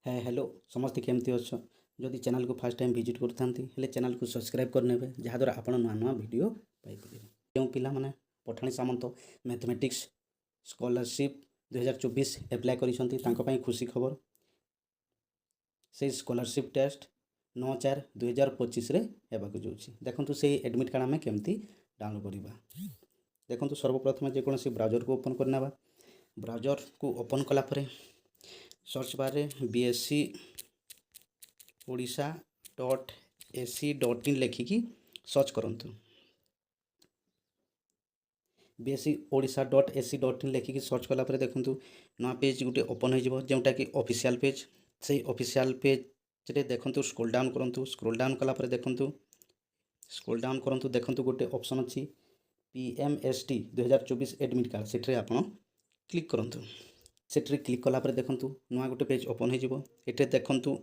है हेलो समस्ते केमती अच्छ जदि चैनल को फास्ट टाइम विजिट करते चैनल को सब्सक्राइब करने जहाँद्वारा आप नुआ नुआ वीडियो पाइपर जो पिला माने Pathani Samanta mathematics scholarship 2024 apply कर खुशी खबर से स्कॉलरशिप टेस्ट 9/4/2025 होगा जाऊँगी देखो से एडमिट कार्ड आम केमती डाउनलोड करवा देखो सर्वप्रथम जेकोसी ब्राउजर को ओपन करने ब्राउजर को ओपन कलापर सर्च बार बीएससी orisha.ac.in लिखिकी सर्च करूँ बीएससी orisha.ac.in लिखिकी सर्च कलापर देखूँ नुआ पेज गोटे ओपन हो जोटा कि ऑफिशियल पेज से ऑफिशियल पेज रे देखूँ स्क्रोल डाउन करूँ स्क्रोल डाउन कलापर देखूँ स्क्रोल डाउन करूँ देखूँ गोटे ऑप्शन अच्छी PMST 2024 एडमिट कार्ड से आप क्लिक करूँ से क्लिक कलापर देखूँ नुआ गोटे पेज ओपन हो देखूँ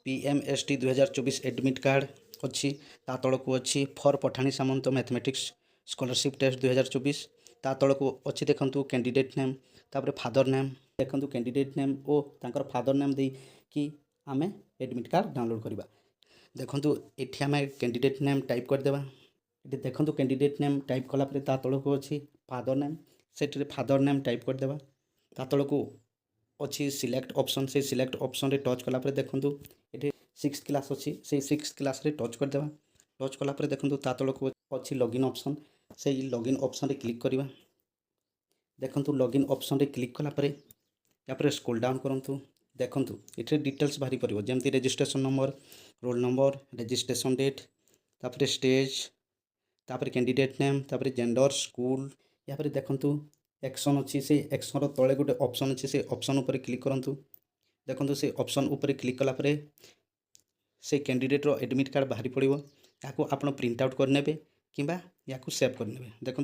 PMST 2024 एडमिट कार्ड अच्छी ता तल को अच्छी for Pathani Samanta mathematics scholarship test 2024 ता तल को अच्छी देखूँ कैंडिडेट नेम तापर फादर नेम देखूँ कैंडिडेट नेम और तांकर फादर नेम दे कि आम एडमिट कार्ड डाउनलोड करवा देखूँ ये आम कैंडिडेट नेम टाइप करदेवा ये देखूँ कैंडिडेट नेम टाइप कलापर ता तल को अच्छी फादर नेम से फादर नेम टाइप करदेवा ता तल को अच्छी सिलेक्ट ऑप्शन से सिलेक्ट ऑप्शन रे टच कलापर देखूँ ये 6th क्लास अच्छी से 6th क्लास रे टच करदेवा टच कलापर देखूँ ता तल को अच्छी लॉगिन ऑप्शन से लॉगिन ऑप्शन रे क्लिक करवा देखूँ लॉगिन ऑप्शन रे क्लिक कलापर या स्क्रोल डाउन करूँ देखूँ ये डिटेल्स बाहरी पड़ो जमती registration number roll number registration date तापर स्टेज तापर कैंडिडेट नेम तापर जेंडर स्कूल या देखूँ एक्शन अच्छी से एक्शन तले गोटे ऑप्शन अच्छी से ऑप्शन उपर क्लिक करूँ देखूँ से ऑप्शन उपर क्लिक कलापर से कैंडिडेट रो एडमिट कार्ड बाहरी पड़ो या आप प्रिंट आउट करने कि या सेव करने देखो